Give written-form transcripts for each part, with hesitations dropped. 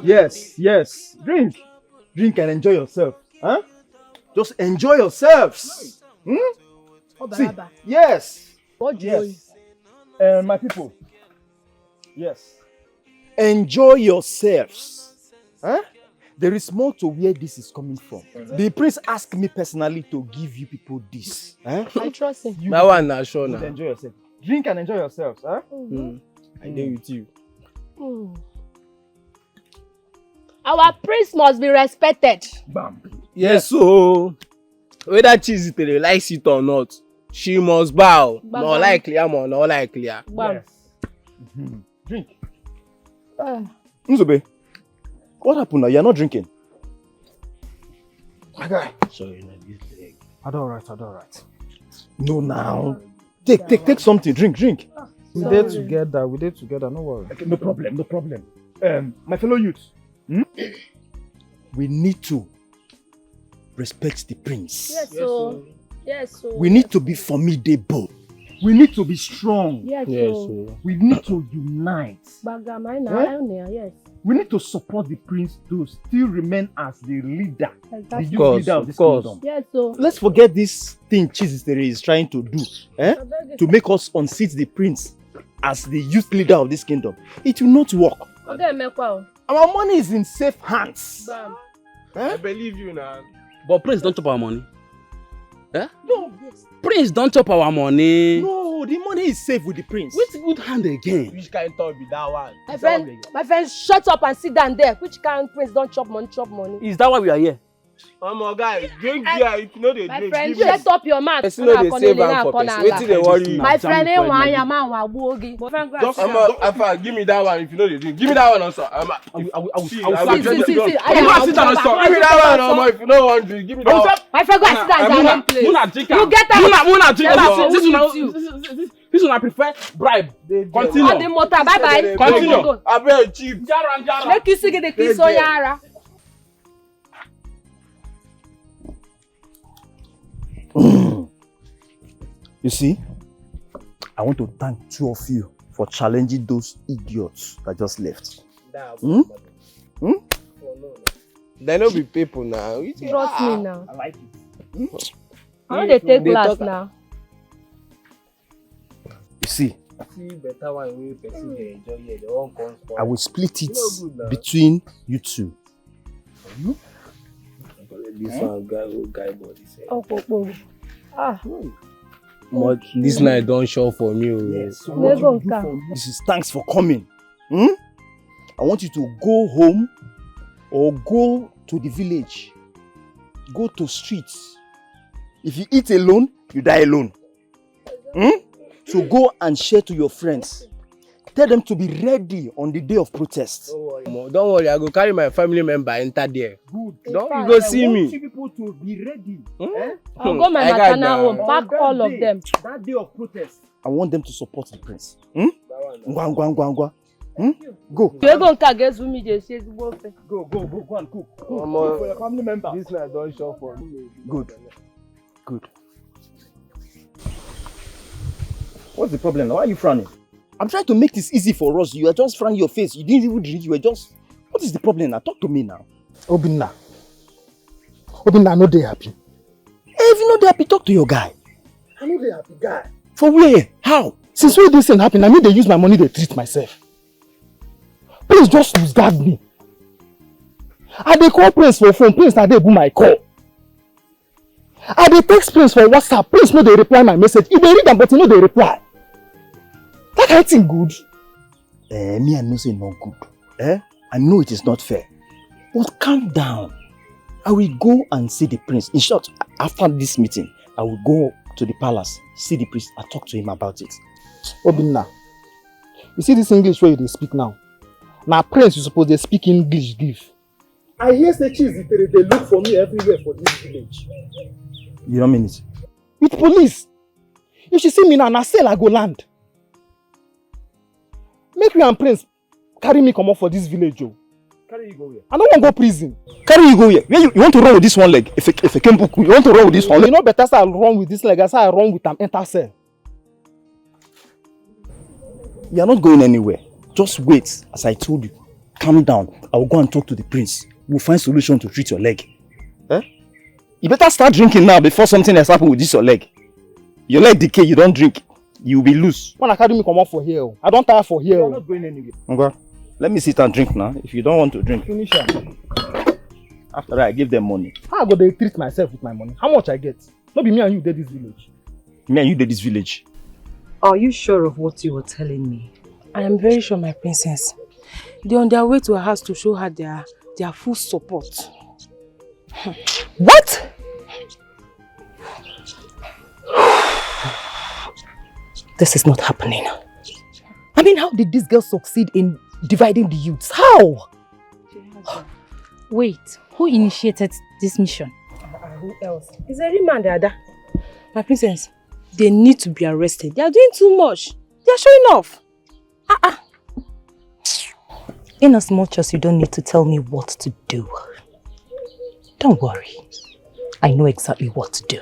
Yes, yes. Drink. Drink and enjoy yourself. Huh? Just enjoy yourselves. See, yes. What yes. My people. Yes. Enjoy yourselves. Huh? There is more to where this is coming from. The prince asked me personally to give you people this. Huh? I trust him. That one not sure now. Enjoy yourself. Drink and enjoy yourselves. Huh? I deal with you. Our prince must be respected. Bam. Yes, so whether cheese it likes it or not, she must bow. No likely, or not likely. Yes. Drink. Nzube, what happened now? You're not drinking. My guy. Sorry, not this leg. I do alright. No, now. Take something. Drink. We did together, no worry. Okay, no problem. My fellow youths, we need to respect the prince. Yes, so. We need to be formidable. We need to be strong. Yes, we need to unite. Yes. We need to support the prince to still remain as the leader, the youth leader of this kingdom. Yes, so. Let's forget this thing Chizistere is trying to do, to make us unseat the prince as the youth leader of this kingdom. It will not work. Our money is in safe hands. I believe you now. But Prince don't chop our money. Eh? No. Prince don't chop our money. No, the money is safe with the prince. Which good hand again? Which kind of talk be that one? My friend, shut up and sit down there. Which kind of prince don't chop money? Is that why we are here? My guy, drink beer if you know they My drink. friend, shut up your mouth. Person know they save am for person. Wetin dey worry you? My friend, give me that one if you know they drink. Give me that one also. I will sit down and stop. Give me that one if you know want drink. Give me that one. My friend, go and sit down and play. You get out. This one I prefer bribe. Continue. Bye. Continue. I bet cheap. Make you sing the kiss on Yara. You see, I want to thank two of you for challenging those idiots that just left. They no be people now. Trust me now. I like it. How do they take class now? You see, better one person dey enjoy here. They won't come. I will split it between you two. This one guy body say. But this night don't show for me. Yes. So what you do for me? This is thanks for coming. I want you to go home or go to the village. Go to streets. If you eat alone, you die alone. So go and share to your friends. Tell them to be ready on the day of protest. Don't worry, I go carry my family member enter there. Good. You go see me. I want you people to be ready. I'll go my maternal home, pack all of them. That day of protest, I want them to support the prince. Go. You go and get me. Go and cook. For your family member. This night don't show for me. Good. What's the problem now? Why are you frowning? I'm trying to make this easy for us. You are just frowning your face. You didn't even drink. You were just... What is the problem now? Talk to me now. Obinna, I know they happy. If you know they happy, talk to your guy. I know they happy, guy. For where? How? Since when this thing happen, I mean they use my money to treat myself. Please just discard me. I dey call Prince for phone. Prince na dey boom my call. I dey text Prince for WhatsApp. Prince no dey reply my message. He dey read am but he no dey reply. That kind thing good? Me I know say not good. I know it is not fair. But calm down. I will go and see the prince. In short, after this meeting, I will go to the palace, see the priest, and talk to him about it. Obinna, you see this English where they speak now? Now prince, you suppose they speak English give. I hear say they look for me everywhere for this village. You don't mean it? With police. If she see me now, cell I go land. Make me and Prince carry me come up for this village, Joe. Carry you go here. I don't want to go prison. Carry you go here. You want to run with this one leg? If I can book you want to run with this one leg? You know better say I run with this leg as I run with an enter cell. You are not going anywhere. Just wait, as I told you. calm down. I will go and talk to the prince. We'll find solution to treat your leg. Eh? You better start drinking now before something else happens with this your leg. Your leg decay, you don't drink. You will be loose. Man, I can't come out for here. I don't tire for here. You're not going anywhere. Okay. Let me sit and drink now. If you don't want to drink. Finish it. After that, I give them money. How I go to treat myself with my money? How much I get? Not be me and you did this village. Me and you did this village. Are you sure of what you were telling me? I am very sure, my princess. They're on their way to her house to show her their full support. What? This is not happening. I mean, how did this girl succeed in dividing the youths? How? Wait, who initiated this mission? Who else? It's a remand, Ada. My princess, they need to be arrested. They are doing too much. They are showing off. In as much as you don't need to tell me what to do. Don't worry. I know exactly what to do.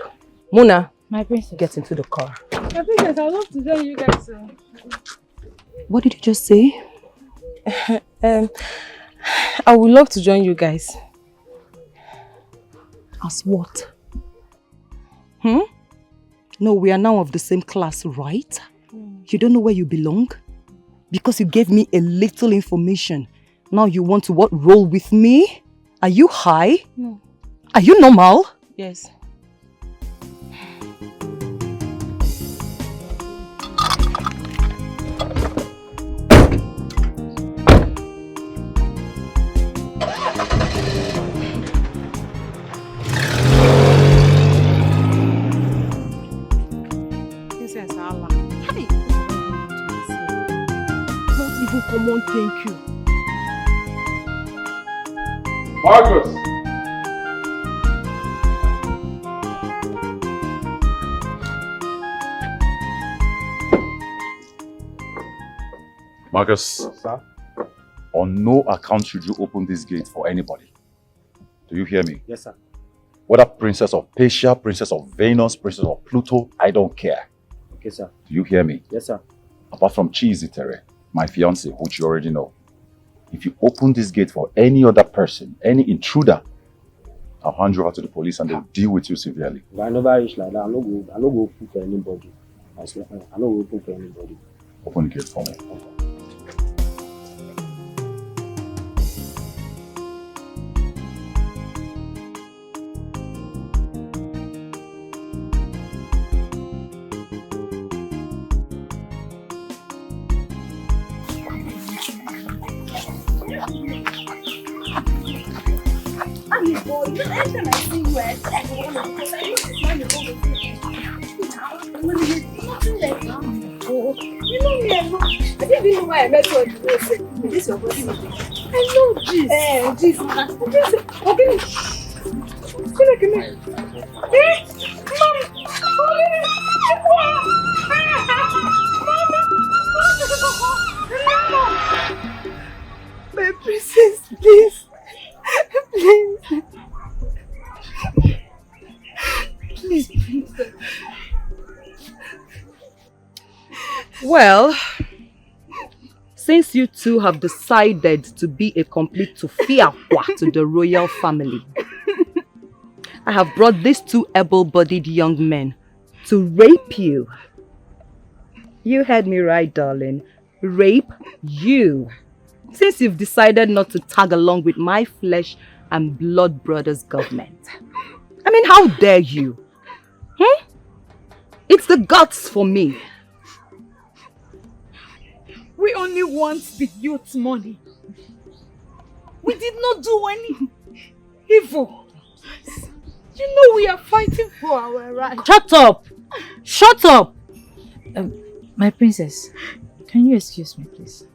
Mona, My princess. get into the car. My princess, I'd love to join you guys. What did you just say? I would love to join you guys. As what? No, we are now of the same class, right? You don't know where you belong? Because you gave me a little information. Now you want to what? Roll with me? Are you high? No. Are you normal? Yes. Come on, thank you. Marcus! Marcus, Sir? on no account should you open this gate for anybody. Do you hear me? Yes, sir. Whether Princess of Persia, Princess of Venus, Princess of Pluto, I don't care. Okay, sir. Do you hear me? Yes, sir. Apart from Chizitere, my fiance, which you already know. If you open this gate for any other person, any intruder, I'll hand you over to the police and they'll deal with you severely. If I never reach like that, I'm not go open for anybody. I'm not go open for anybody. Open the gate for me. I met you on the road. This your body. I know this. This. Okay. Come here. My princess, please. Please. Please, princess. Well, since you two have decided to be a complete tufiakwa to the royal family, I have brought these two able-bodied young men to rape you. You heard me right, darling. Rape you. Since you've decided not to tag along with my flesh and blood brothers' government. I mean, how dare you? It's the guts for me. We only want the youth's money. We did not do any evil. You know we are fighting for our rights. Shut up! Shut up! My princess, can you excuse me, please?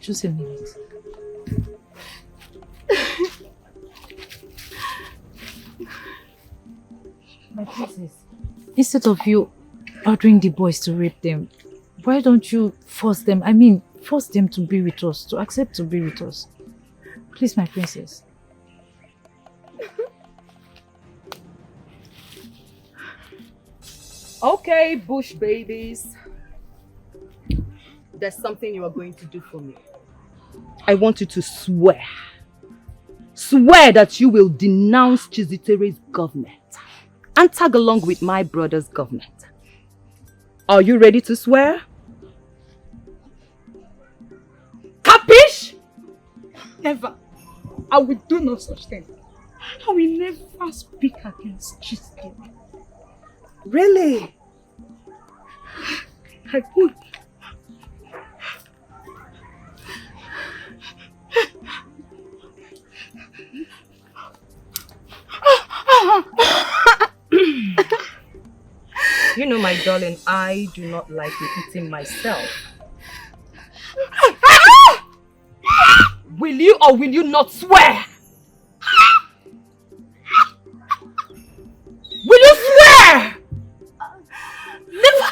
Just a minute. My princess, instead of you ordering the boys to rape them, why don't you force them? I mean, force them to be with us, to accept to be with us. Please, my princess. Okay, bush babies. There's something you are going to do for me. I want you to swear. Swear that you will denounce Chizitere's government and tag along with my brother's government. Are you ready to swear? Capish? Never. I will do no such thing. I will never speak against Chizitere. Really? I will. You know, my darling, I do not like repeating myself. Will you or will you not swear? Will you swear? Never.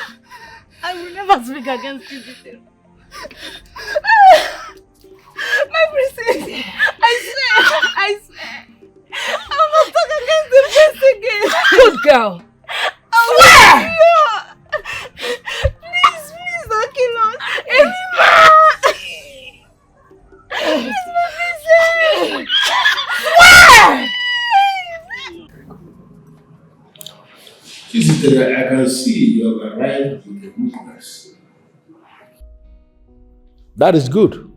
I will never speak against Chizitere. My princess, I swear. I will not talk against the prince again. Good girl. Swear! Please don't kill us. Emima! Please, my princess! Swear! Chizitere, I can see you have arrived in the weakness. That is good.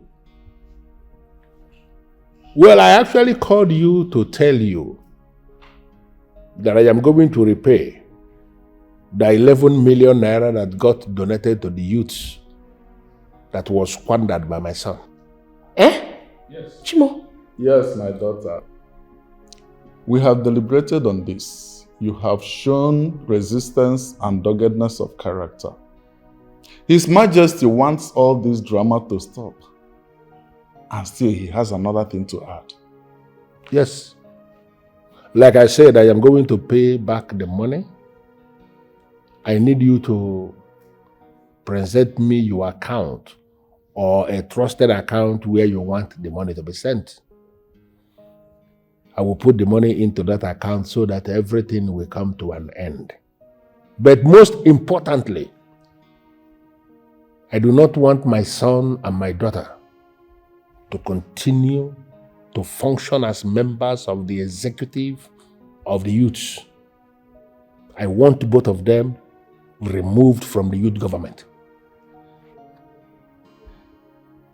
Well, I actually called you to tell you that I am going to repay the 11 million naira that got donated to the youths that was squandered by my son. Eh? Yes. Chimo? Yes, my daughter. We have deliberated on this. You have shown resistance and doggedness of character. His Majesty wants all this drama to stop. And still he has another thing to add. Yes. Like I said, I am going to pay back the money. I need you to present me your account or a trusted account where you want the money to be sent. I will put the money into that account so that everything will come to an end. But most importantly, I do not want my son and my daughter to continue to function as members of the executive of the youths. I want both of them removed from the youth government.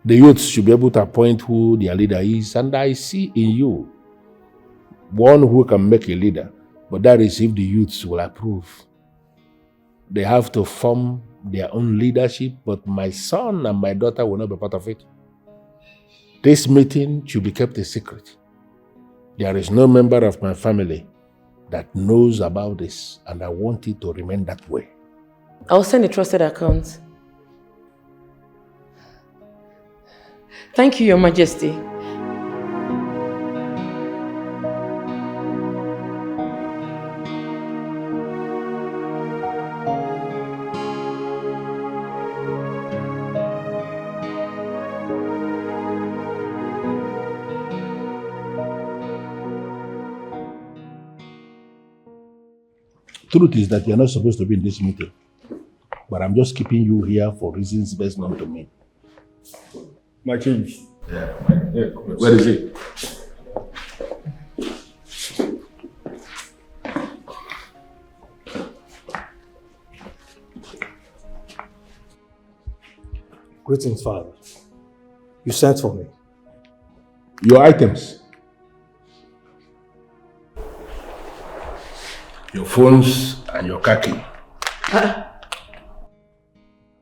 The youths should be able to appoint who their leader is, and I see in you one who can make a leader, but that is if the youths will approve. They have to form their own leadership, but my son and my daughter will not be part of it. This meeting should be kept a secret. There is no member of my family that knows about this, and I want it to remain that way. I'll send a trusted account. Thank you, Your Majesty. Truth is that you're not supposed to be in this meeting, but I'm just keeping you here for reasons best known to me. My change. Yeah. Where is he? Greetings, Father. You sent for me. Your items. Your phones and your car key.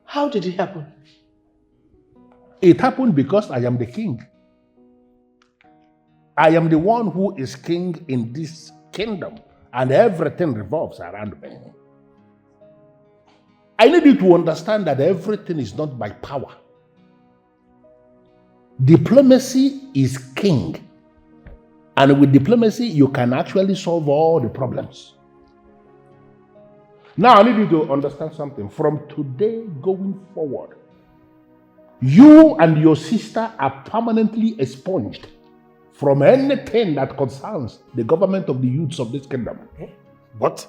How did it happen? It happened because I am the king. I am the one who is king in this kingdom, and everything revolves around me. I need you to understand that everything is not by power. Diplomacy is king. And with diplomacy, you can actually solve all the problems. Now, I need you to understand something. From today going forward, you and your sister are permanently expunged from anything that concerns the government of the youths of this kingdom. What?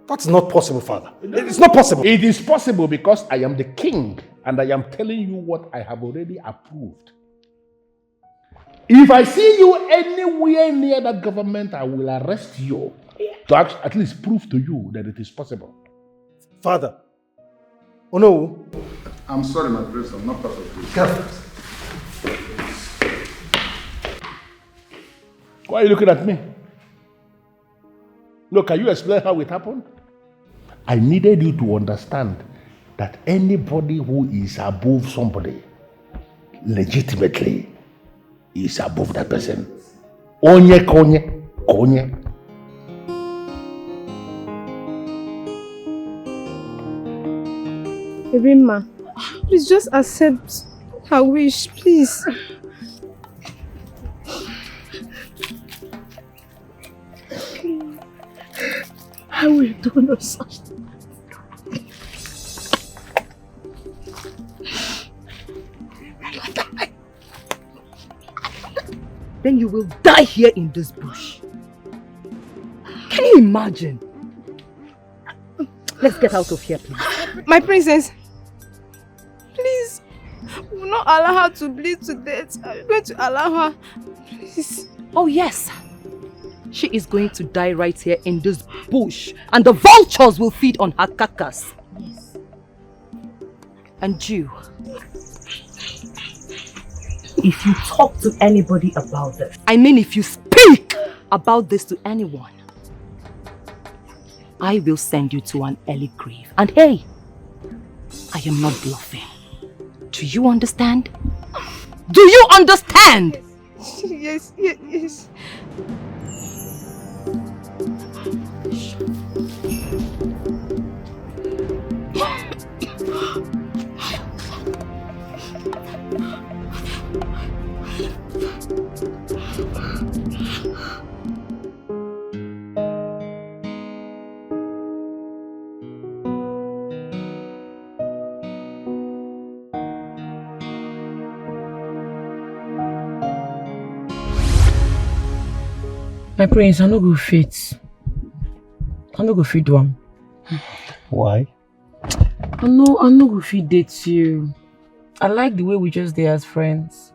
That's not possible, Father. It's not possible. It is possible because I am the king And I am telling you what I have already approved. If I see you anywhere near that government, I will arrest you to at least prove to you that it is possible. Father. Oh no. I'm sorry, my prince. I'm not part of this. Why are you looking at me? No, can you explain how it happened? I needed you to understand that anybody who is above somebody legitimately is above that person. Onye konye, konye. Rima, please just accept her wish, please. I will do no such thing. Then you will die here in this bush. Can you imagine? Let's get out of here, please. My princess, please, we will not allow her to bleed to death. Are you going to allow her? Please. Oh yes. She is going to die right here in this bush, and the vultures will feed on her carcass. Yes. And you, if you talk to anybody about this, I mean if you speak about this to anyone, I will send you to an early grave. And hey, I am not bluffing. Do you understand? Do you understand? Yes, yes, yes. My prince, I no go fit. I no go fit do am. Why? I no go fit date you. I like the way we just there as friends.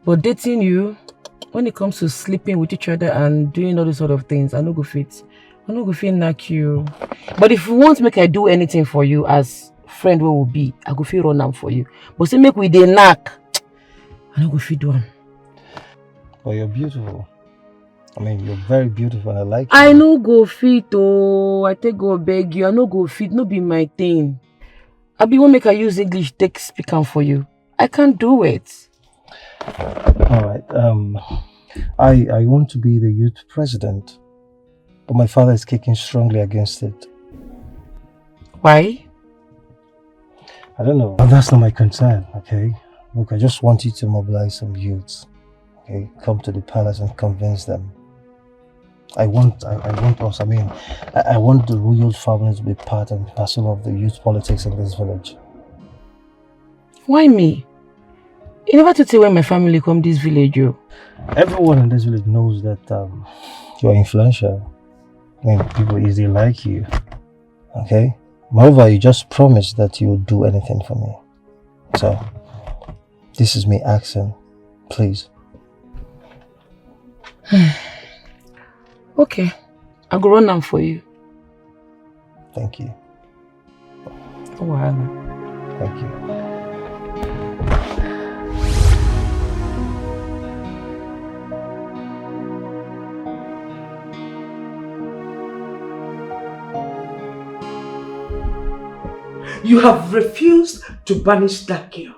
But dating you, when it comes to sleeping with each other and doing all these sort of things, I no go fit. I no go fit knack you. But if you want to make I do anything for you as friend where will be, I go fit run am for you. But say make we dey knack, I no go fit do am. But you're beautiful. I mean, you're very beautiful. I like you. I no go fit, oh. I take go beg you. I no go fit. No be my thing. I be won't make I use English take speak am for you. I can't do it. All right. I want to be the youth president, but my father is kicking strongly against it. Why? I don't know. But that's not my concern. Okay. Look, I just want you to mobilize some youths. Okay, come to the palace and convince them. I want us. I mean, I want the royal family to be part and parcel of the youth politics in this village. Why me? You never to say when my family come this village, you. Everyone in this village knows that you're influential. I mean, people easily like you. Okay. Moreover, you just promised that you'll do anything for me. So, this is me asking, please. Okay, I'll go run them for you. Thank you. Oh, wow. Thank you. You have refused to banish that girl.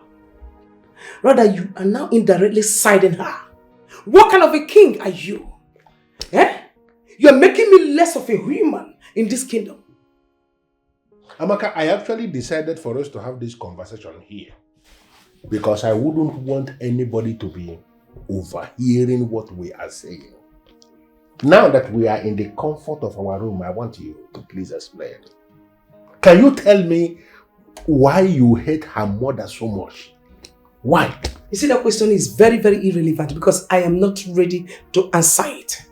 Rather, you are now indirectly siding her. What kind of a king are you? Eh? You are making me less of a human in this kingdom. Amaka, I actually decided for us to have this conversation here because I wouldn't want anybody to be overhearing what we are saying. Now that we are in the comfort of our room, I want you to please explain. Can you tell me why you hate her mother so much? Why? You see, that question is very, very irrelevant because I am not ready to answer it.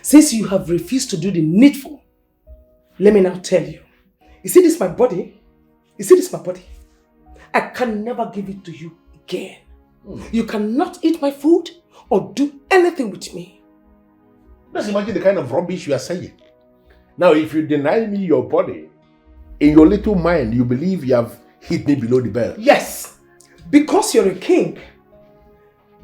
Since you have refused to do the needful, let me now tell you. You see this my body? You see this, my body? I can never give it to you again. You cannot eat my food or do anything with me. Just imagine the kind of rubbish you are saying. Now, if you deny me your body, in your little mind, you believe you have hit me below the belt. Yes, because you're a king.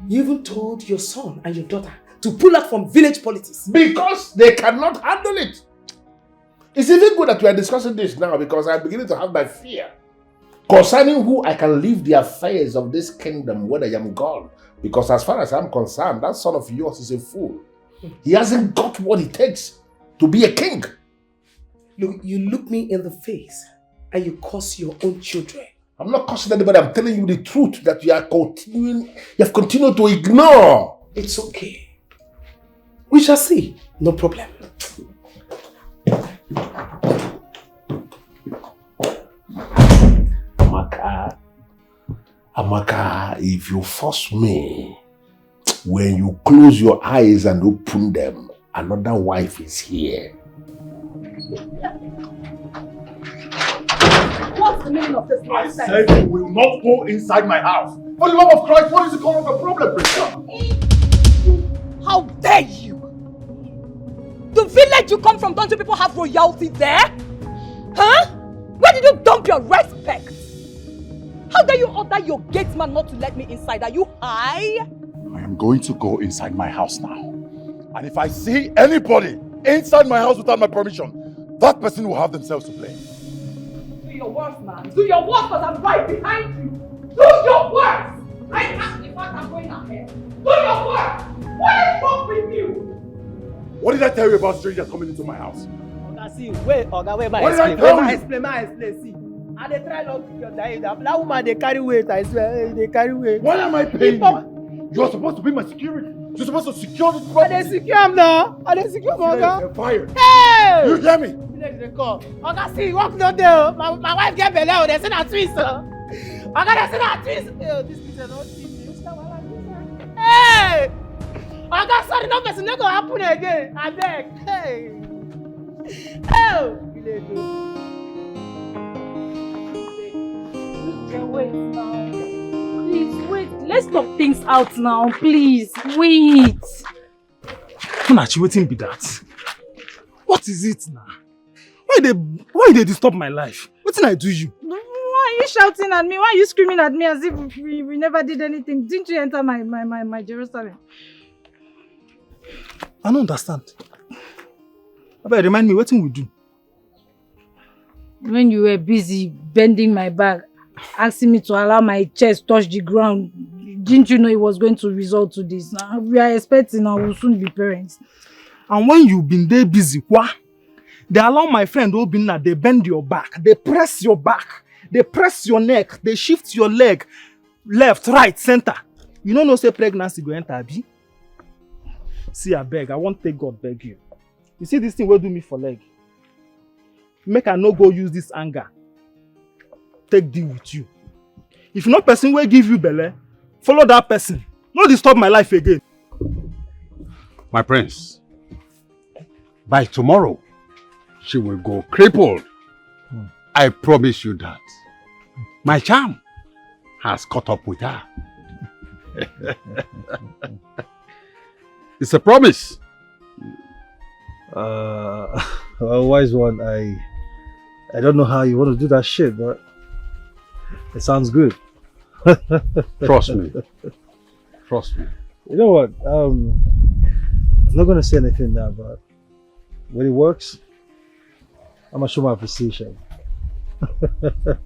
You even told your son and your daughter to pull out from village politics. Because they cannot handle it. It's even good that we are discussing this now because I'm beginning to have my fear concerning who I can leave the affairs of this kingdom when I am gone. Because as far as I'm concerned, that son of yours is a fool. He hasn't got what it takes to be a king. Look, you look me in the face and you curse your own children. I'm not cursing anybody. I'm telling you the truth that you have continued to ignore. It's okay. We shall see. No problem. Amaka, if you force me, when you close your eyes and open them, another wife is here. What's the meaning of this nonsense? I said you will not go inside my house. For the love of Christ, what is the cause of the problem, Princess? How dare you? The village you come from, don't you people have royalty there? Huh? Where did you dump your respect? How dare you order your gatesman not to let me inside? Are you high? I am going to go inside my house now. And if I see anybody inside my house without my permission, that person will have themselves to blame. Do your worst, man. Do your worst, because I'm right behind you. Do your worst. Right after the fact I'm going ahead. Do your worst. What is wrong with you? What did I tell you about strangers coming into my house? Oga, see, wait, Oga, wait, what did I tell you? Explain, see. And they try not to get tired. That woman, they carry weight, I swear, they carry weight. Why am I paying you? You are supposed to be my security. You're supposed to secure this property. I secure him now. I secure him, Oga. You're fired. Hey! You hear me? They call. Oga, see, work not there. My wife get belly. They send her twins, sir. Oga, they send her twins. Hey, this is not TV. Hey! Oga, sorry, no person not gonna happen again. I beg. Hey! Oh! Wait now. Please, wait. Let's talk things out now. Please, wait. Funachi, waiting be that. What is it now? Why they disturb my life? What did I do you? Why are you shouting at me? Why are you screaming at me as if we never did anything? Didn't you enter my Jerusalem? I don't understand. Abeg, remind me, what thing we do? When you were busy bending my back, asking me to allow my chest touch the ground, didn't you know it was going to result to this? Now, we are expecting and we'll soon be parents. And when you've been there busy, what? They allow my friend Obinna, they bend your back, they press your back, they press your neck, they shift your leg, left, right, center. You don't know say pregnancy go enter, abi? See, I beg, I won't take God beg you. You see this thing will do me for leg. Make I no go use this anger. Take deal with you. If no person will give you belle, follow that person. No disturb my life again. My prince, by tomorrow, she will go crippled. I promise you that. My charm has caught up with her. It's a promise. Well, wise one, I don't know how you want to do that shit, but it sounds good. Trust me. Trust me. You know what? I'm not gonna say anything now, but when it works, I'm gonna show my appreciation.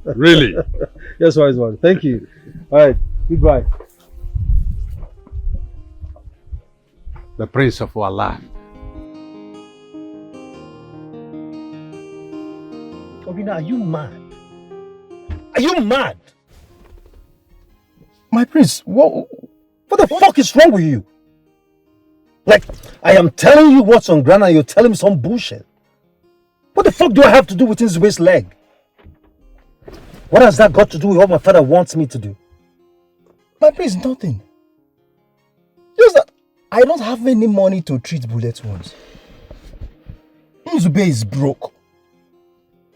Really? Yes, wise one. Thank you. All right. Goodbye. The prince of our land. Obinna, are you mad? Are you mad? My prince, what the fuck is wrong with you? Like, I am telling you what's on ground and you're telling me some bullshit. What the fuck do I have to do with his waist leg? What has that got to do with what my father wants me to do? My prince, nothing. Just that I don't have any money to treat bullet wounds. Nzube is broke.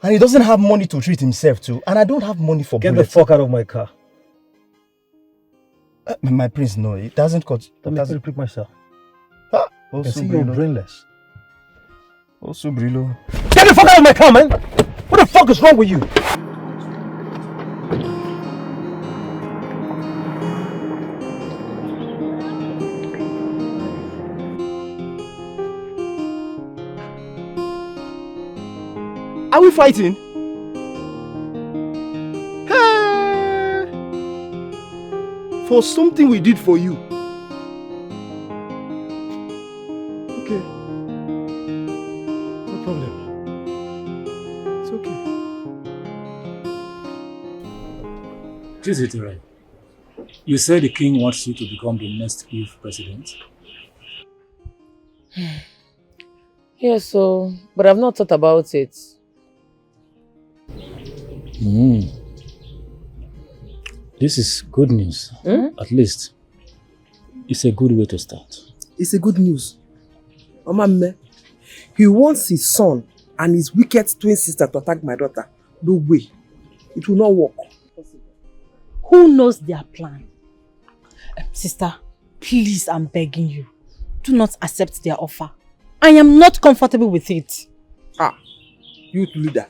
And he doesn't have money to treat himself too. And I don't have money for Get bullets. the fuck out of my car. My prince, no, it doesn't cut. Let me repeat myself. Ah, I see you're brainless. Also, Brillo. Get the fuck out of my car, man! What the fuck is wrong with you? Are we fighting? For something we did for you. Okay. No problem. It's okay. Is it right? You said the king wants you to become the next youth president. Yes, but I've not thought about it. This is good news. At least, it's a good way to start. It's a good news. Omame, he wants his son and his wicked twin sister to attack my daughter. No way. It will not work. Who knows their plan? Sister, please, I'm begging you. Do not accept their offer. I am not comfortable with it. Youth leader.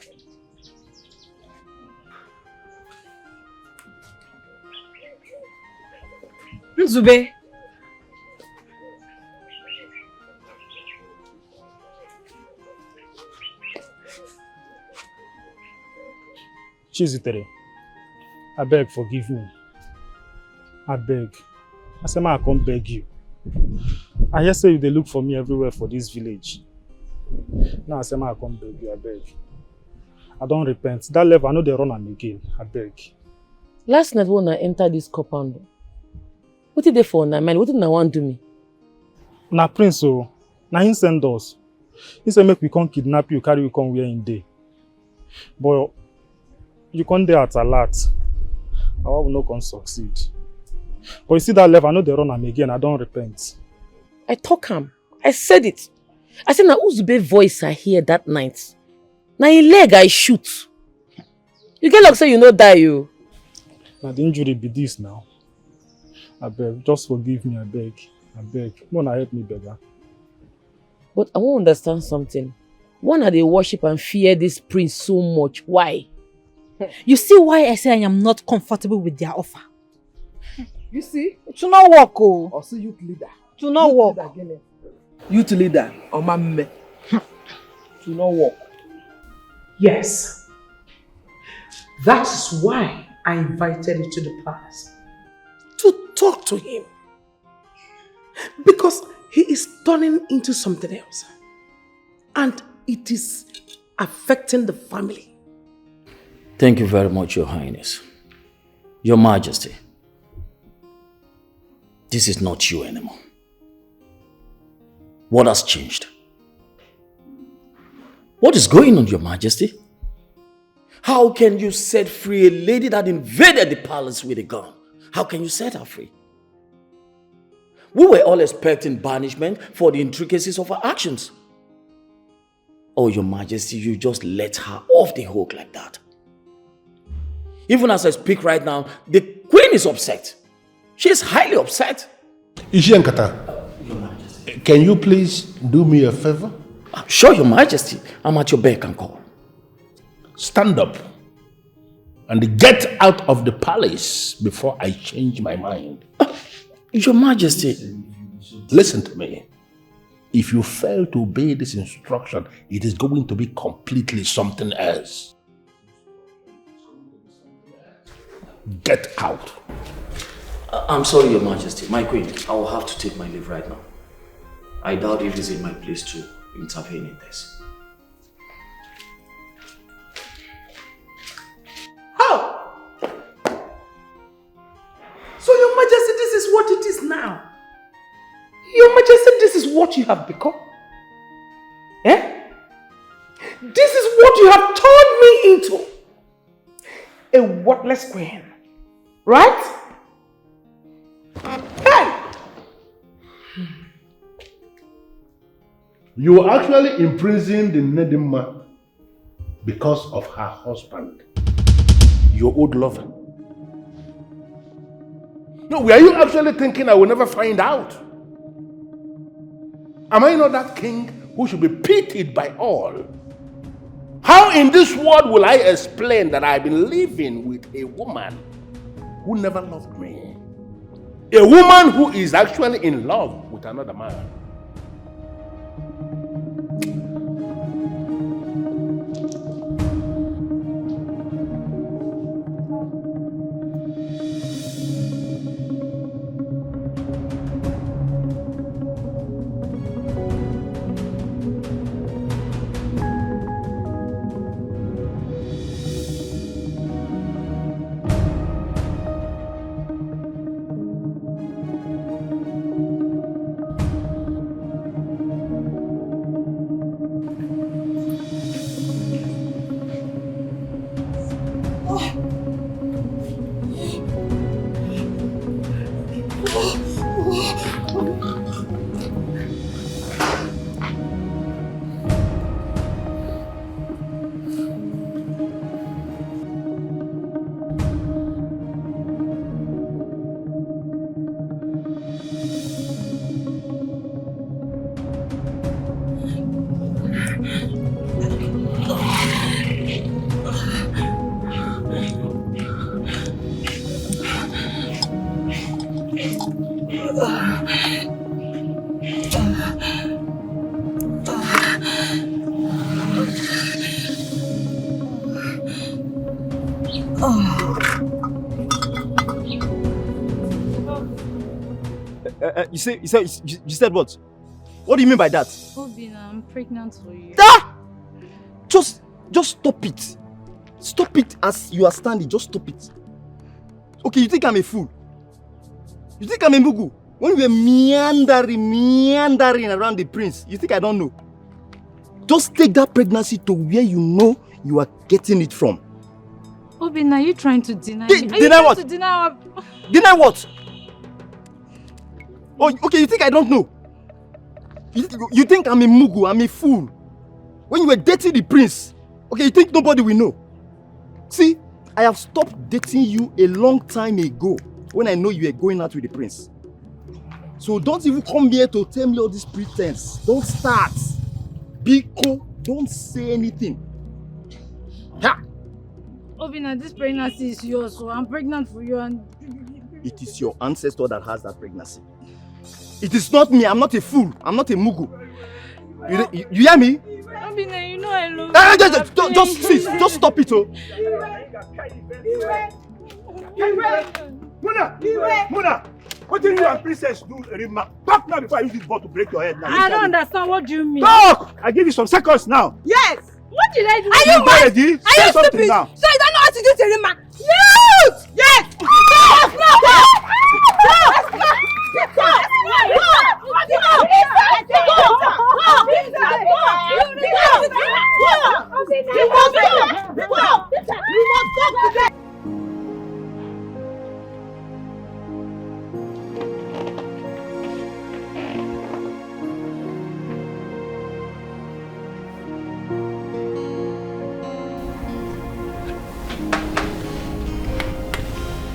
Nzube. Chizitere, I beg, forgive me. I beg. I say, I come beg you. I hear say they look for me everywhere for this village. Now I say, I come beg you, I beg. I don't repent. That level, I know they run am again. I beg. Last night when I entered this compound, what did they for now, man? What did I want to do me? Na prince, so na him send us. He said make we come kidnap you, carry you come where in day. But you come there at a lot. I will not come succeed. But you see that level, I know they run am again. I don't repent. I talk him. I said it. I said na Uzube voice I hear that night. Na his leg I shoot. You get like say you no die you. Now the injury be this now. I beg, just forgive me, I beg. I beg. Mona help me, beggar. But I won't understand something. Why are they worship and fear this prince so much? Why? You see why I say I am not comfortable with their offer? You see? It will not work, oh. Or see youth leader. It will not work. Youth leader, Omame. It will not work. Yes. That's why I invited you to the palace. To talk to him. Because he is turning into something else. And it is affecting the family. Thank you very much, Your Highness. Your Majesty. This is not you anymore. What has changed? What is going on, Your Majesty? How can you set free a lady that invaded the palace with a gun? How can you set her free? We were all expecting banishment for the intricacies of her actions. Oh, Your Majesty, you just let her off the hook like that. Even as I speak right now, the Queen is upset. She is highly upset. Ishiankata, can you please do me a favor? Sure, Your Majesty. I'm at your beck and call. Stand up and get out of the palace before I change my mind. Your Majesty. Listen to me. If you fail to obey this instruction, it is going to be completely something else. Get out. I'm sorry, Your Majesty. My Queen, I will have to take my leave right now. I doubt it is in my place to intervene in this. How? So, Your Majesty, this is what it is now. Your Majesty, this is what you have become. Eh? This is what you have turned me into. A worthless queen. Right? Hey! You actually imprisoned the Nedima because of her husband, your old lover. No, were you actually thinking I will never find out? Am I not that king who should be pitied by all? How in this world will I explain that I've been living with a woman who never loved me? A woman who is actually in love with another man. You said what? What do you mean by that? Obina, I'm pregnant for you. Ah! Just stop it. Stop it as you are standing. Just stop it. Okay, you think I'm a fool? You think I'm a mugu? When we were meandering around the prince, you think I don't know? Just take that pregnancy to where you know you are getting it from. Obina, are you trying to deny me? Deny what? Deny what? Oh, okay, you think I don't know? You think I'm a mugu, I'm a fool? When you were dating the prince, okay, you think nobody will know? See, I have stopped dating you a long time ago when I know you were going out with the prince. So don't even come here to tell me all this pretense. Don't start. Biko, don't say anything. Ha! Obina, this pregnancy is yours, so I'm pregnant for you and... It is your ancestor that has that pregnancy. It is not me. I'm not a fool. I'm not a mugu. You hear me? Obina, you know I love you. Just stop it, oh. Muna! What did you and Princess do, Rima? Talk now before I use this ball to break your head now. I don't understand. What do you mean? Talk! I give you some seconds now. Yes! What did I do? Are you mad? Are you stupid? Now. So you don't know how to do Rima? Yes! Yes!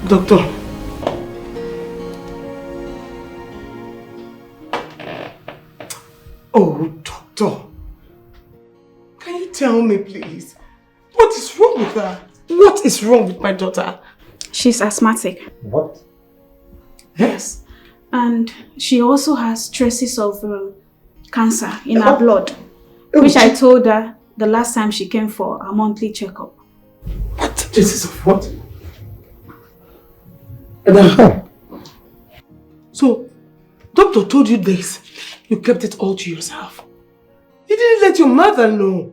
Doctor. Oh, doctor. Can you tell me, please? What is wrong with her? What is wrong with my daughter? She's asthmatic. What? Yes. And she also has traces of cancer in her blood, which I told her the last time she came for a monthly checkup. What? Traces of what? So, doctor told you this. You kept it all to yourself. You didn't let your mother know.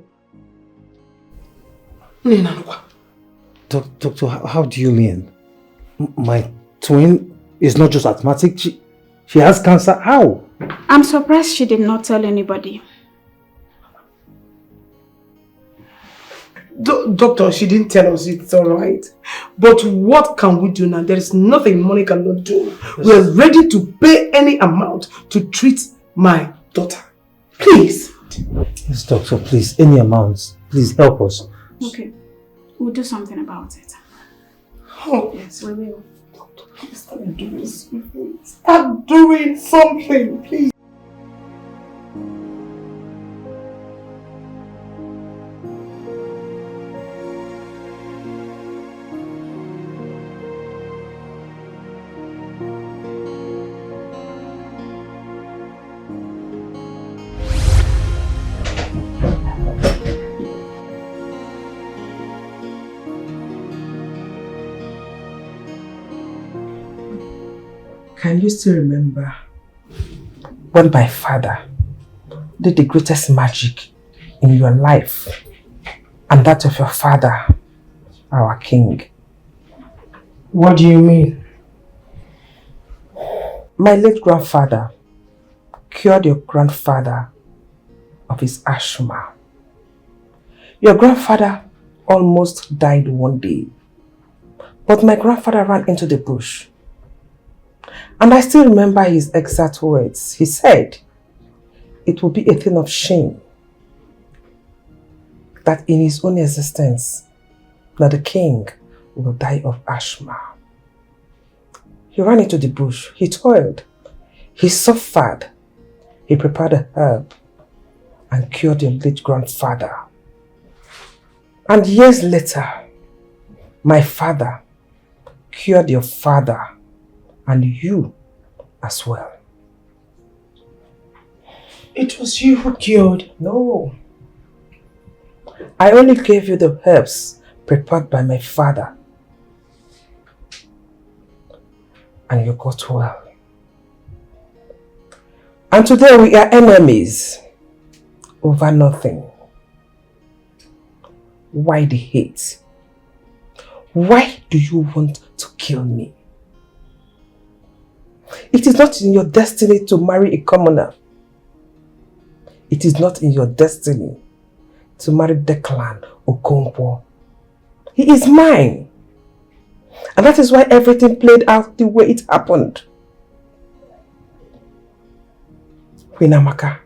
Doctor, how do you mean? My twin is not just asthmatic, she has cancer. How? I'm surprised she did not tell anybody. Doctor, she didn't tell us, it's alright. But what can we do now? There is nothing money cannot do. We're ready to pay any amount to treat my daughter. Please. Yes, doctor, please, any amounts. Please help us. Okay. We'll do something about it. Oh, Yes, we will. Start doing something, please. Can you still remember when my father did the greatest magic in your life and that of your father, our king? What do you mean? My late grandfather cured your grandfather of his asthma. Your grandfather almost died one day, but my grandfather ran into the bush. And I still remember his exact words. He said, it will be a thing of shame that in his own existence, that the king will die of asthma. He ran into the bush, he toiled, he suffered, he prepared a herb and cured your late grandfather. And years later, my father cured your father and you as well. It was you who cured. No. I only gave you the herbs prepared by my father. And you got well. And today we are enemies over nothing. Why the hate? Why do you want to kill me? It is not in your destiny to marry a commoner. It is not in your destiny to marry Declan Okonkwo. He is mine. And that is why everything played out the way it happened. Winamaka,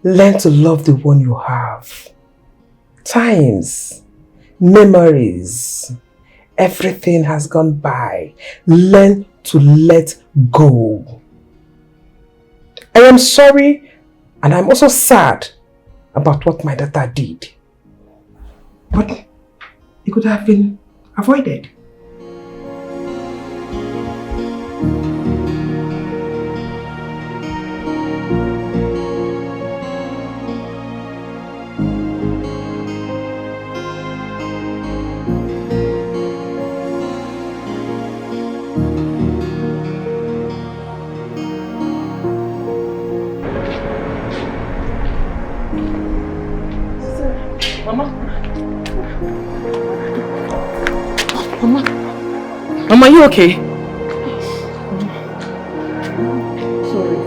learn to love the one you have. Times, memories, everything has gone by. Learn to let go. I am sorry and I'm also sad about what my daughter did. But it could have been avoided. Mama, you okay? Sorry.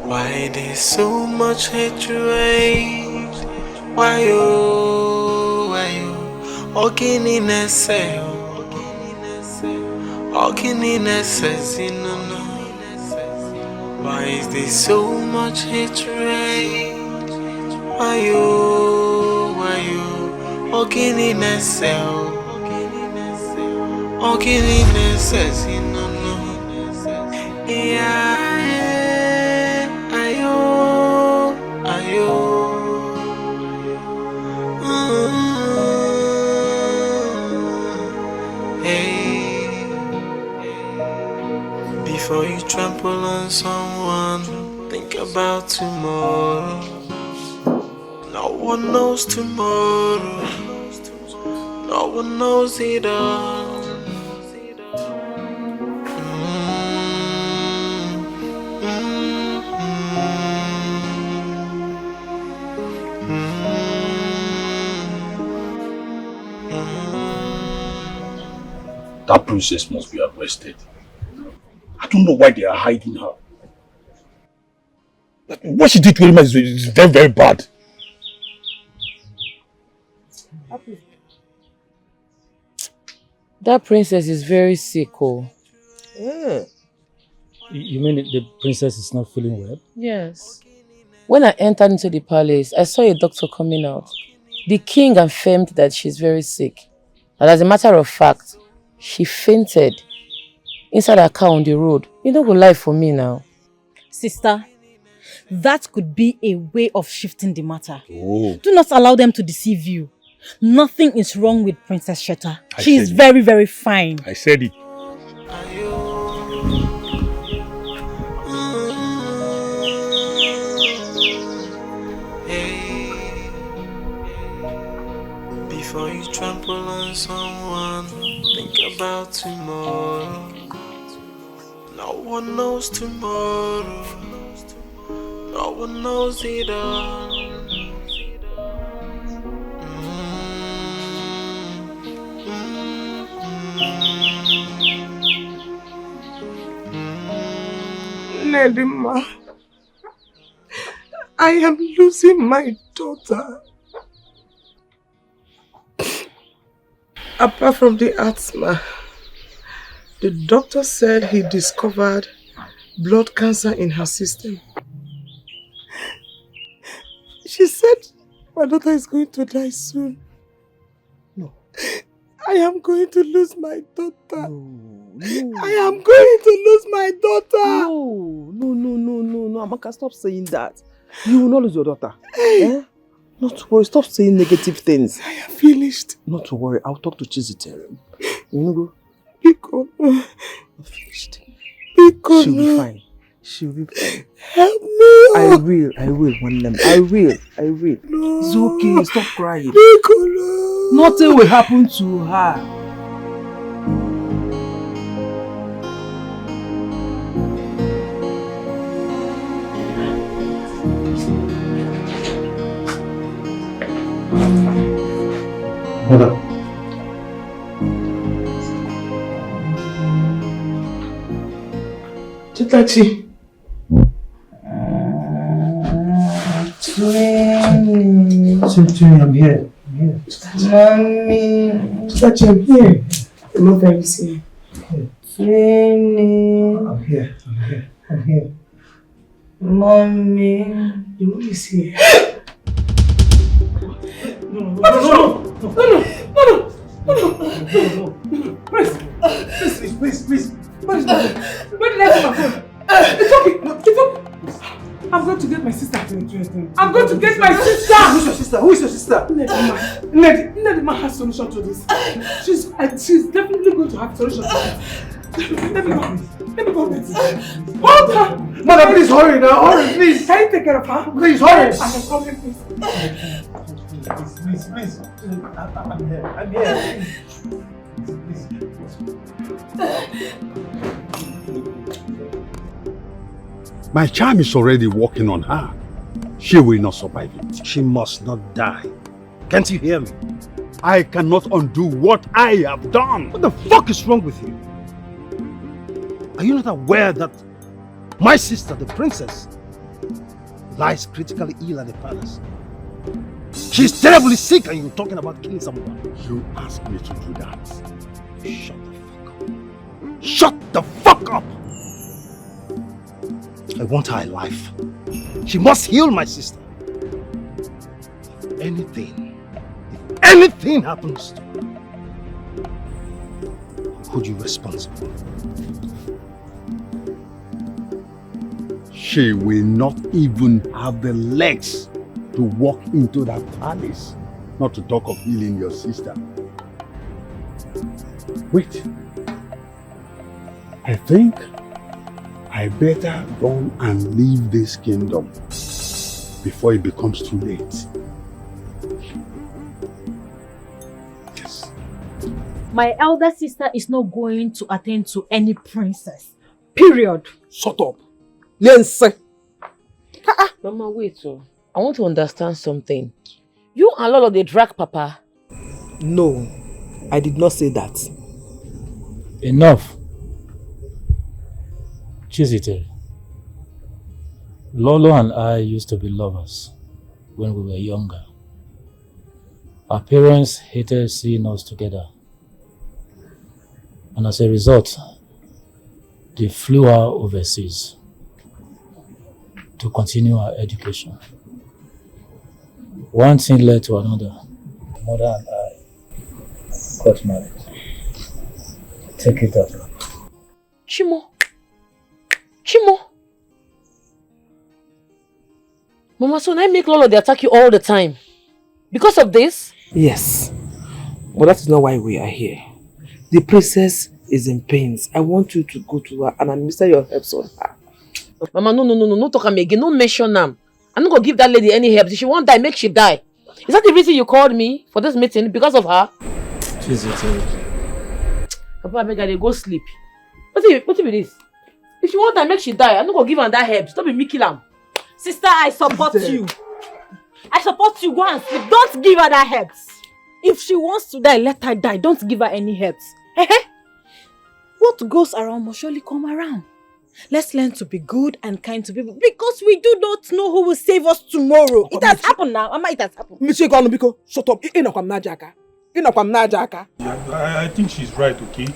Why there's so much hatred? Why you? Okininese, no. Why is there so much hatred? Why you? Okininese, no. Yeah, ayo. Hey. Before you trample on someone, think about tomorrow. No one knows tomorrow. No one knows it all. That princess must be arrested. I don't know why they are hiding her. What she did to him is very, very bad. That princess is very sick, oh. Yeah. You mean the princess is not feeling well? Yes. When I entered into the palace, I saw a doctor coming out. The king affirmed that she's very sick. And as a matter of fact, she fainted inside her car on the road. You don't go lie for me now. Sister, that could be a way of shifting the matter. Oh. Do not allow them to deceive you. Nothing is wrong with Princess Shetta. She is very, very fine. I said it. Before you trample on someone, think about tomorrow. No one knows tomorrow. No one knows it all. Nedima, I am losing my daughter. Apart from the asthma, the doctor said he discovered blood cancer in her system. She said my daughter is going to die soon. No. I am going to lose my daughter. No. I am going to lose my daughter. No, Amaka, stop saying that. You will not lose your daughter. Eh? Not to worry, stop saying negative things. I am finished. Not to worry, I'll talk to Chizzy. You know, go. Because I'm finished. Because she'll be fine. She'll be fine. Help me. I will, one lemon. I will. No. It's okay, stop crying. Because nothing will happen to her. Mother. Chitachi. Chitachi, I'm here. Mommy. Chitachi, I'm here. The mother is here. I'm here. Mommy. Your mom is here. No. Please. Where did I put my phone? It's okay. I'm going to get my sister. I'm going to get my sister. Who is your sister? Nedima has solution to this. She's definitely going to have solution to this. Let me go get it. Hold her. Mother, please hurry now. Hurry, please. Can you take care of her? Please hurry. I am coming, please. Please. I'm here. Please. My charm is already working on her. She will not survive it. She must not die. Can't you hear me? I cannot undo what I have done. What the fuck is wrong with you? Are you not aware that my sister, the princess, lies critically ill at the palace? She's terribly sick and you're talking about killing someone. You asked me to do that. Shut the fuck up! I want her alive. She must heal my sister. If anything happens to her, I'll hold you responsible. She will not even have the legs to walk into that palace. Not to talk of healing your sister. Wait. I think I better run and leave this kingdom before it becomes too late. Yes. My elder sister is not going to attend to any princess. Period. Shut up. Yes. Mama, wait. I want to understand something. You and Lolo, they drag Papa. No, I did not say that. Enough. Chizzy, Lolo and I used to be lovers when we were younger. Our parents hated seeing us together. And as a result, they flew her overseas to continue our education. One thing led to another. mother and I got married. Take it up. Chimo. Chimo. Mama, so I make Lolo they attack you all the time. Because of this? Yes. But that is not why we are here. The princess is in pains. I want you to go to her and administer your herbs on her. Mama, no talk am again. No mention them. I'm not gonna give that lady any help. If she won't die, make she die. Is that the reason you called me for this meeting? Because of her? Papa, I beg her, go sleep. What be this? If she won't die, make she die. I'm not gonna give her that help. Stop me kill am. Sister, I support you. I support you. Go and sleep. Don't give her that herbs. If she wants to die, let her die. Don't give her any herbs. What goes around must surely come around. Let's learn to be good and kind to people because we do not know who will save us tomorrow. It has happened now. Mama, it has happened. Monsieur Gwanubiko, shut up. I think she's right, okay?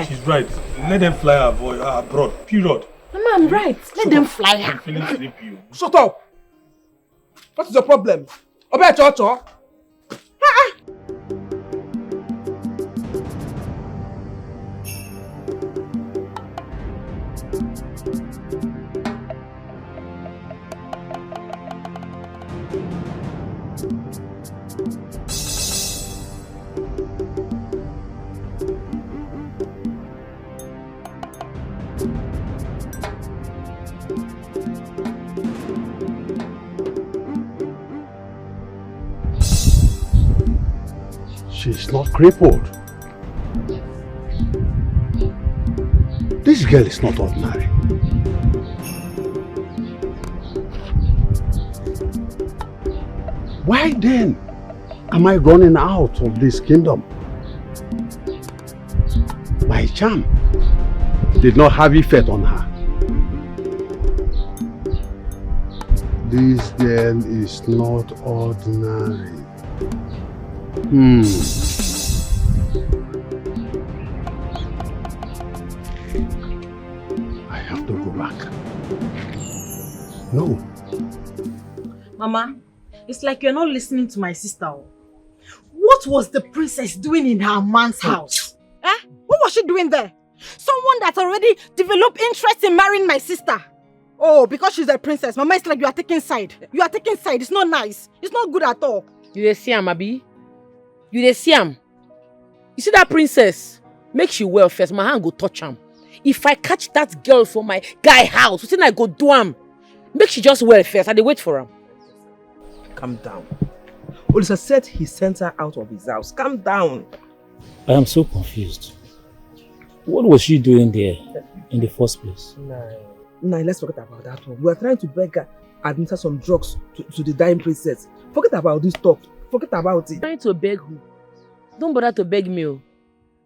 She's right. Let them fly abroad, period. Mama, I'm right. Let them fly her. I'm feeling sleepy. Shut up! What is your problem? Obey Chocho. She's not crippled. This girl is not ordinary. Why then am I running out of this kingdom? My charm did not have effect on her. This girl is not ordinary. I have to go back. No. Mama, it's like you're not listening to my sister. What was the princess doing in her man's house? What was she doing there? Someone that's already developed interest in marrying my sister. Oh, because she's a princess. Mama, it's like you are taking side. You are taking side. It's not nice. It's not good at all. You dey see am, Abi? You dey see am? You see that princess? Make she well first. My hand go touch am. If I catch that girl for my guy house, wetin I go do am? Make she just well first. I dey wait for am. Calm down. Olisa said he sent her out of his house. Calm down. I am so confused. What was she doing there in the first place? Nah, let's forget about that one. We are trying to beg her administer some drugs to the dying princess. Forget about this talk. Forget about it. Trying to beg who? Don't bother to beg me. You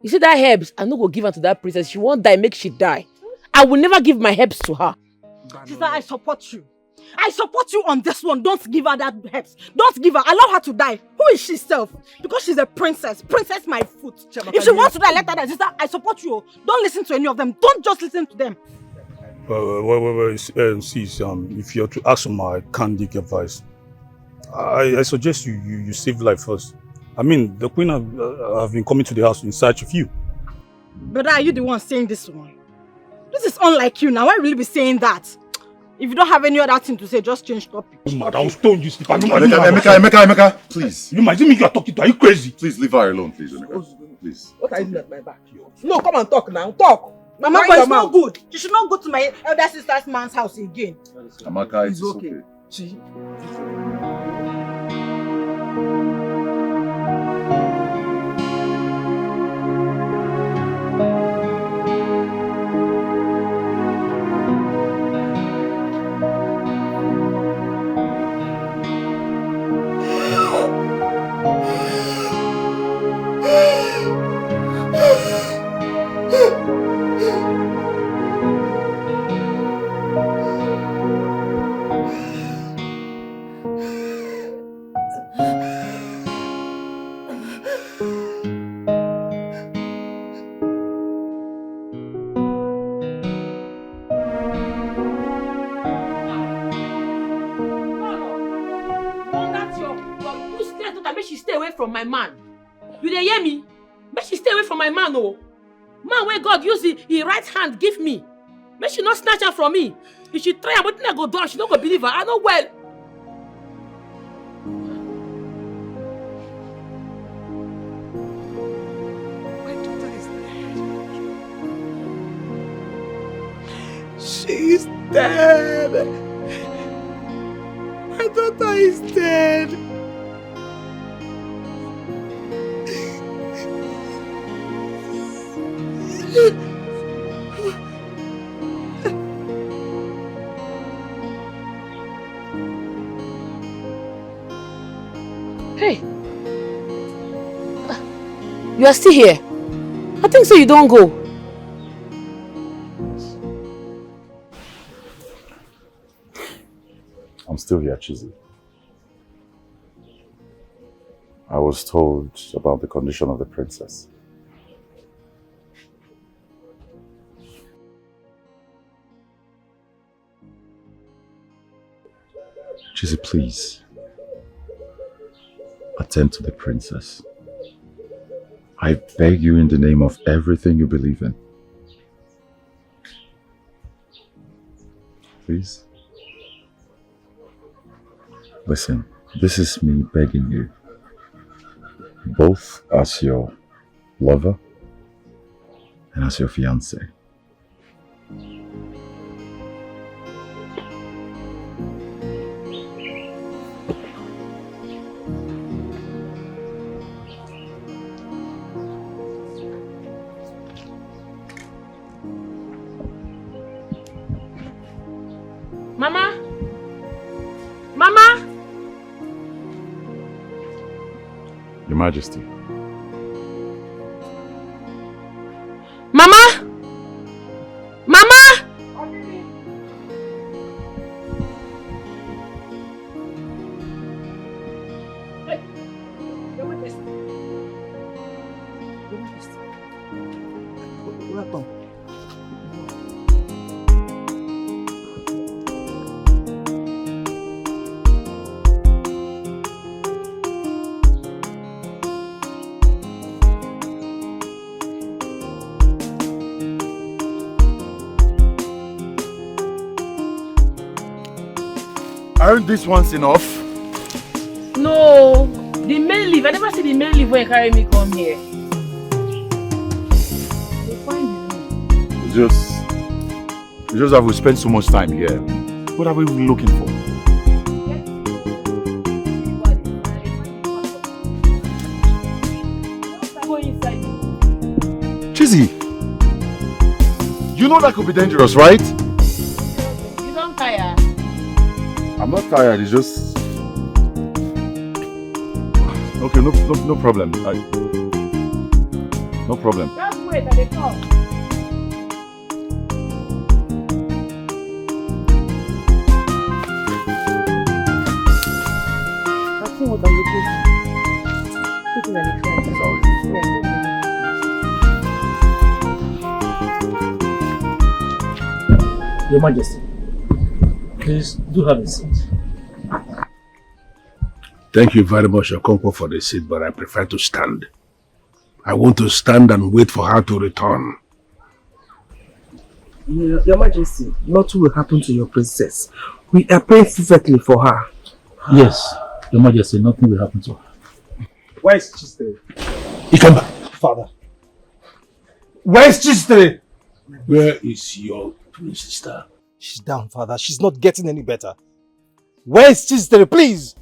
see that herbs? I no go give her to that princess. She won't die, make she die. I will never give my herbs to her. Sister, I support you. I support you on this one. Don't give her that herbs. Don't give her. Allow her to die. Who is she self? Because she's a princess. Princess my foot. If she wants to die, let her die. Sister, I support you. Don't listen to any of them. Don't just listen to them. Sis, if you're to ask for my candid advice, I suggest you save life first. I mean, the queen have been coming to the house in search of you. But are you the one saying this one? This is unlike you now. Why will you be saying that? If you don't have any other thing to say, just change topic. I'll stone you, Stephen. Emeka, please. You might think you are talking to her. Are you crazy? Please leave her alone, please, Emeka. Please. What are you doing at my back? No, come and talk now. Talk. Mama, but it's not good. You should not go to my elder sister's man's house again. Amaka, it's okay. See? she stay away from my man. You dey hear me? Make she stay away from my man, oh. Man where God use his right hand give me. Make she not snatch her from me. If she try am, wetin I go do, she not go believe her. I know well. My daughter is dead. She's dead. My daughter is dead. Hey. You are still here? I think so you don't go. I'm still here, Chizzy. I was told about the condition of the princess. Chizzy, please. Attend to the princess. I beg you in the name of everything you believe in. Please. Listen, this is me begging you. Both as your lover and as your fiancé. Mama? Mama? Your Majesty. Mama? Mama? Welcome. Aren't these ones enough? No. The main leave. I never see the main leave when you carry me come here. It's just that we spent so much time here. What are we looking for? Go inside. Chizzy! You know that could be dangerous, right? You don't tire. I'm not tired, it's just... Okay, no problem. No problem. Just wait, I dey come. I've seen what I'm looking for. Taking an Your Majesty, please do have a seat. Thank you very much, Okonkwo, for the seat, but I prefer to stand. I want to stand and wait for her to return. Your Majesty, nothing will happen to your princess. We are praying fervently for her. Yes, Your Majesty, nothing will happen to her. Where is Chistere? Ikemba. Father. Where is Chistere? Where is your twin sister? She's down, Father. She's not getting any better. Where is Chistere, please?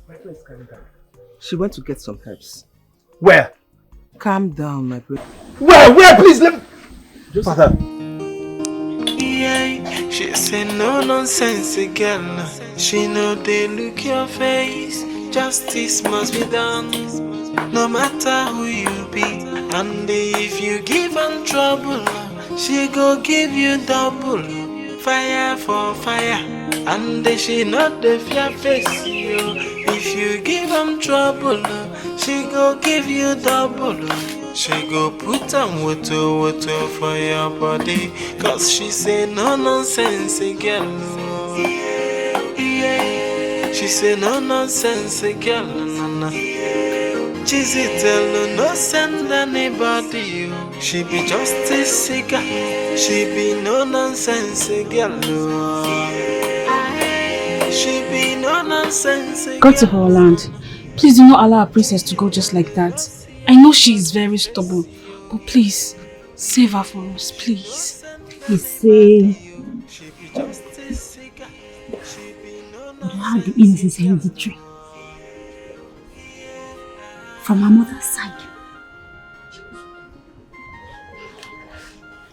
She went to get some herbs. Where? Calm down, my brother. Where? Please, let me... Father. Yeah, she say no nonsense girl. She know they look your face. Justice must be done, no matter who you be. And if you give her trouble, she go give you double. Fire for fire, and she not the fear face you. If you give her trouble, she go give you double. She go put on water for your body, cause she say no nonsense girl. Yeah. She say no nonsense girl. Chizzy no send anybody. She be justice seeker. She be no nonsense girl. She be no nonsense girl. Go to her land. Please do not allow our princess to go just like that. I know she is very stubborn, but please, save her for us, please. You say, how the illness is hereditary. From her mother's side.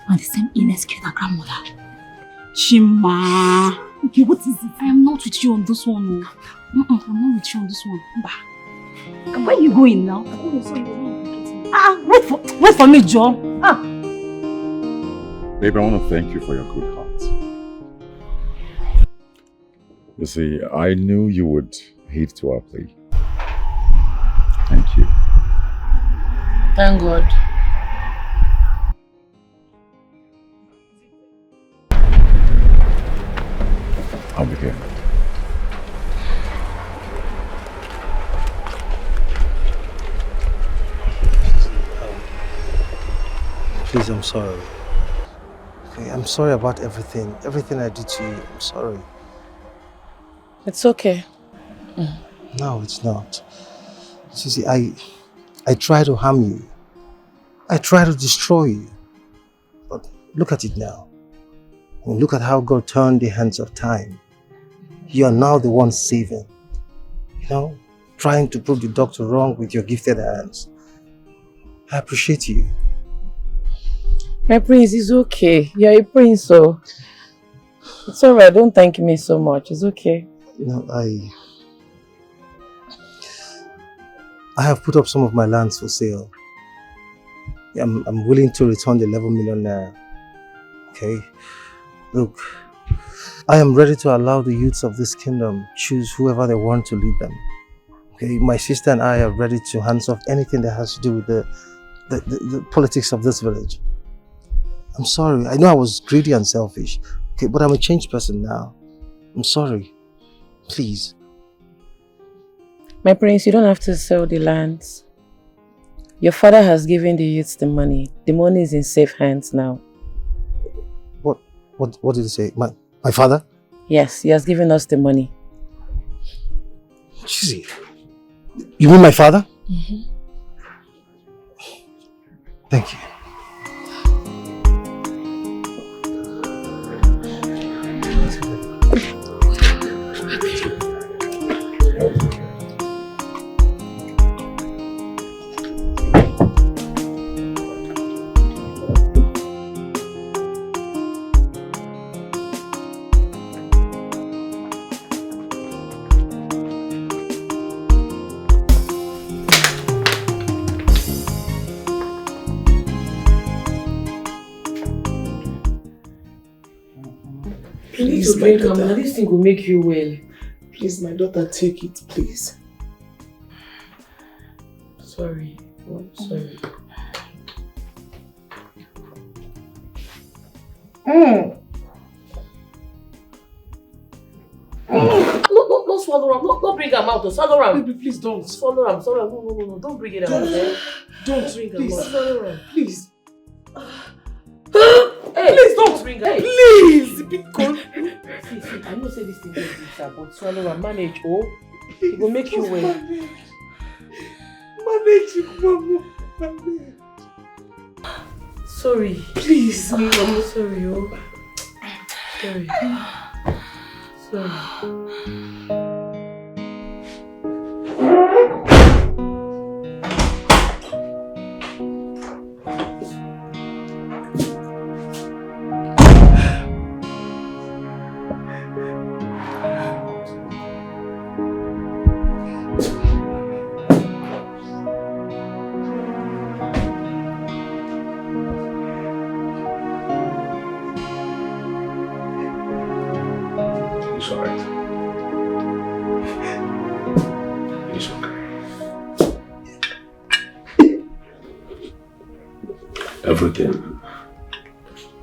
And the same illness killed her grandmother. Chima. Okay, what is it? I am not with you on this one. I'm not with you on this one. Bah. Where are you going now? Wait for me, Joe. Babe, I want to thank you for your good heart. You see, I knew you would heed to our plea. Thank you. Thank God. I'll be here. Please, I'm sorry. Okay, I'm sorry about everything. Everything I did to you, I'm sorry. It's okay. No, it's not. See, I try to harm you. I try to destroy you. But look at it now. I mean, look at how God turned the hands of time. You are now the one saving. You know, trying to prove the doctor wrong with your gifted hands. I appreciate you. My prince, it's okay. You're a prince, so it's alright. Don't thank me so much. It's okay. You know, I have put up some of my lands for sale. I'm willing to return the 11 million naira. Okay? Look, I am ready to allow the youths of this kingdom choose whoever they want to lead them. Okay? My sister and I are ready to hands off anything that has to do with the politics of this village. I'm sorry. I know I was greedy and selfish. Okay, but I'm a changed person now. I'm sorry. Please. My prince, you don't have to sell the lands. Your father has given the youths the money. The money is in safe hands now. What did he say? My father? Yes, he has given us the money. Jeez. You mean my father? Mm-hmm. Thank you. Please, drink them. This thing will make you well. Please, my daughter, take it, please. Sorry. I'm sorry. No, swallow him. Don't bring him out. Swallow him. Baby, please don't. Swallow him. No. Don't bring it out. Don't drink him. Please, swallow him. Please. Hey, please don't bring him. Hey. Please. Be cool. See, I know say this thing is bitter, but swallow and manage. Oh, it will make you well. Manage it, Mama. Manage. Sorry. Please. I'm sorry. Oh, sorry. It's alright. It's okay.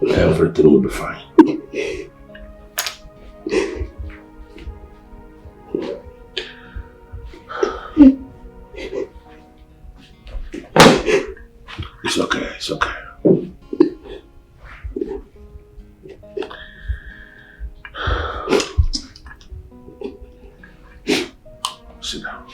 Everything will be fine. It's okay, it's okay. Sit down.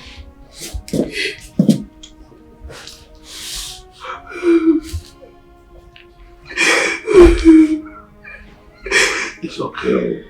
It's okay.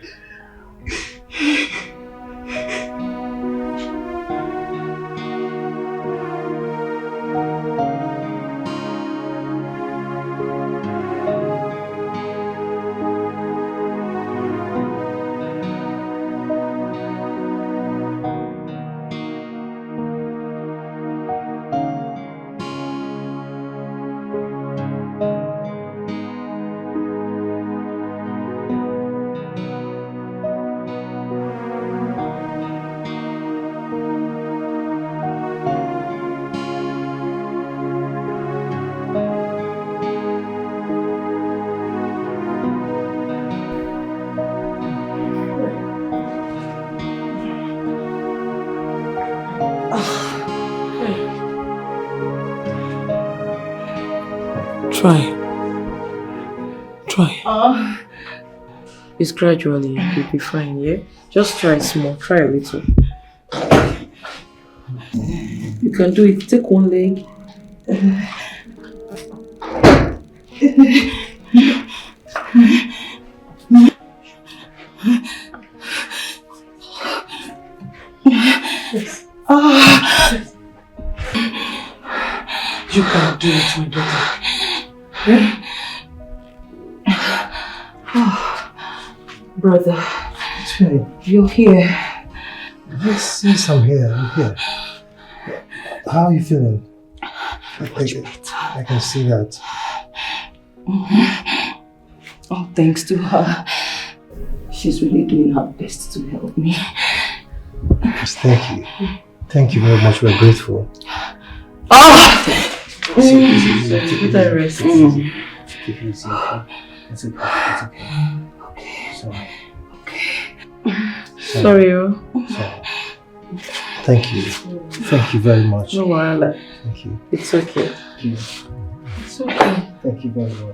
Try. It's gradually, you'll be fine, yeah? Just try small, try a little. You can do it, take one leg. You can do it, my daughter. Yeah? Brother, you're here. Yes, I'm here. How are you feeling? I can see that. Oh, thanks to her. She's really doing her best to help me. Yes, thank you. Thank you very much. We're grateful. Let her rest. Keep it easy, okay? It's okay. Okay. Sorry. Sorry. Thank you. Thank you very much. No worries. Thank you. It's okay. It's okay. Thank you very much.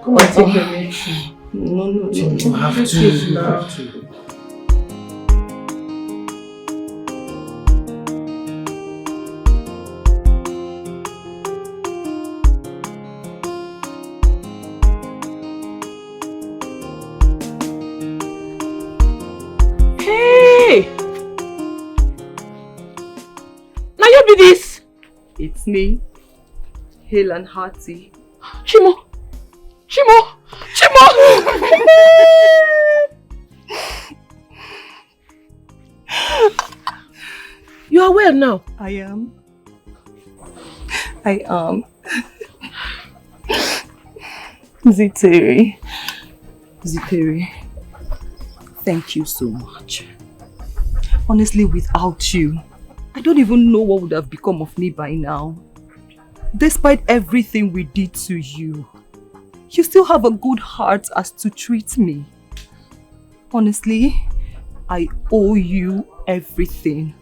Come on, take your medicine. No. You have to. This? It's me, hale and hearty. Chimo! You are well now? I am. Ziteri, thank you so much. Honestly, without you, I don't even know what would have become of me by now. Despite everything we did to you, you still have a good heart as to treat me. Honestly, I owe you everything.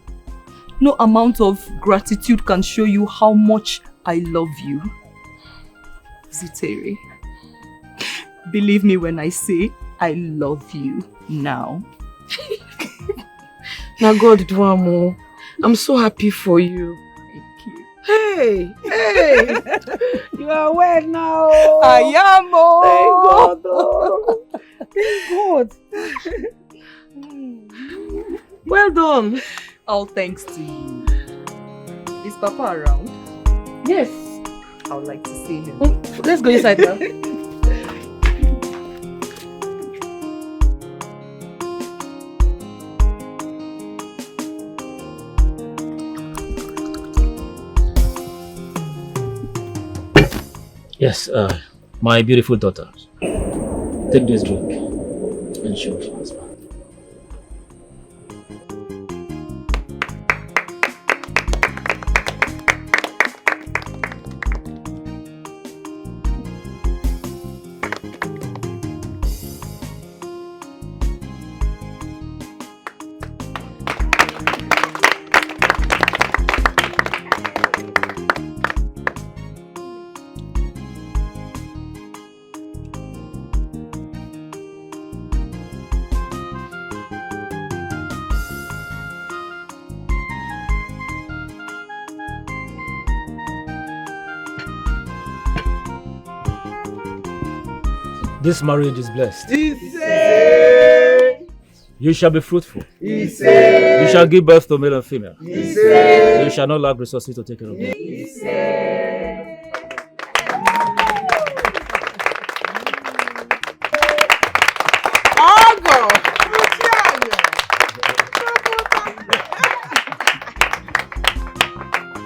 No amount of gratitude can show you how much I love you. Ziteri, believe me when I say I love you now. Now God do amo. I'm so happy for you. Thank you. Hey! You are well now. I am. Thank God. Well done. All thanks to you. Is Papa around? Yes. I would like to see him. Let's go inside now. Yes, my beautiful daughter. Take this drink and show your husband. This marriage is blessed. Ise. You shall be fruitful. Ise. You shall give birth to male and female. Ise. You shall not lack resources to take care of them.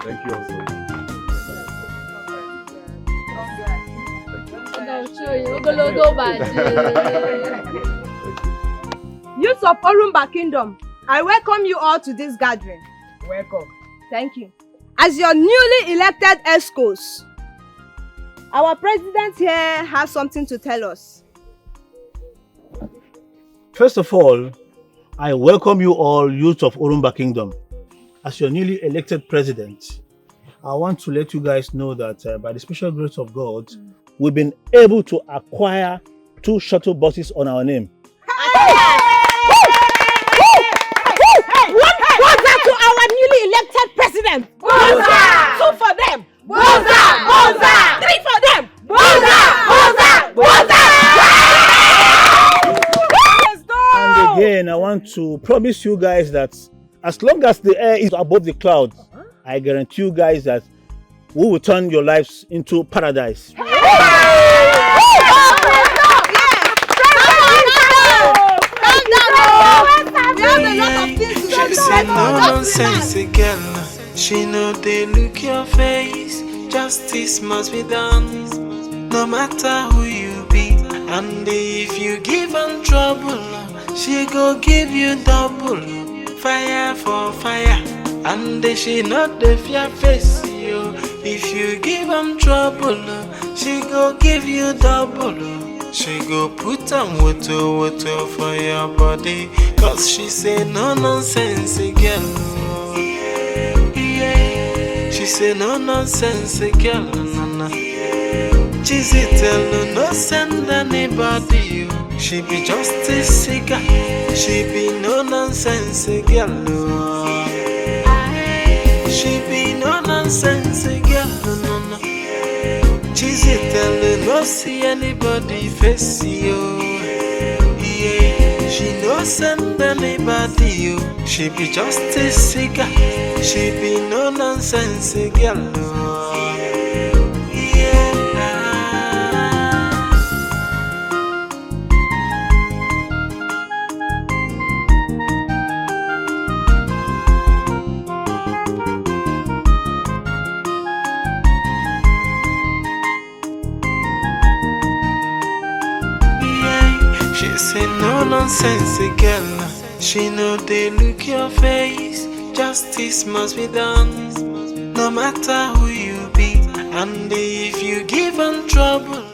Thank you also. Youth of Orumba Kingdom, I welcome you all to this gathering. Welcome. Thank you. As your newly elected ESCOs, our president here has something to tell us. First of all, I welcome you all, youth of Orumba Kingdom. As your newly elected president, I want to let you guys know that by the special grace of God, we've been able to acquire 2 shuttle buses on our name. What that to our newly elected president? Boza! 2 for them. Boza! Boza! 3 for them. Boza! Boza! Boza! And again, I want to promise you guys that as long as the air is above the clouds, I guarantee you guys that we will turn your lives into paradise. She say no nonsense girl. She know they look your face. Justice must be done, no matter who you be. And if you give her trouble, she go give you double. Fire for fire, and she not the fear face you. If you give her trouble, she go give you double. She go put on water for your body, cause she say no nonsense girl. She say no nonsense girl. Cheesy tell her no send anybody. She be just a cigar. She be no nonsense girl. She be no nonsense girl. Cheesy tell her no see anybody face you. Yeah, she no send anybody you. She be just a cigar. She be no nonsense girl. She say no nonsense girl. She know they look your face. Justice must be done, no matter who you be. And if you give her trouble,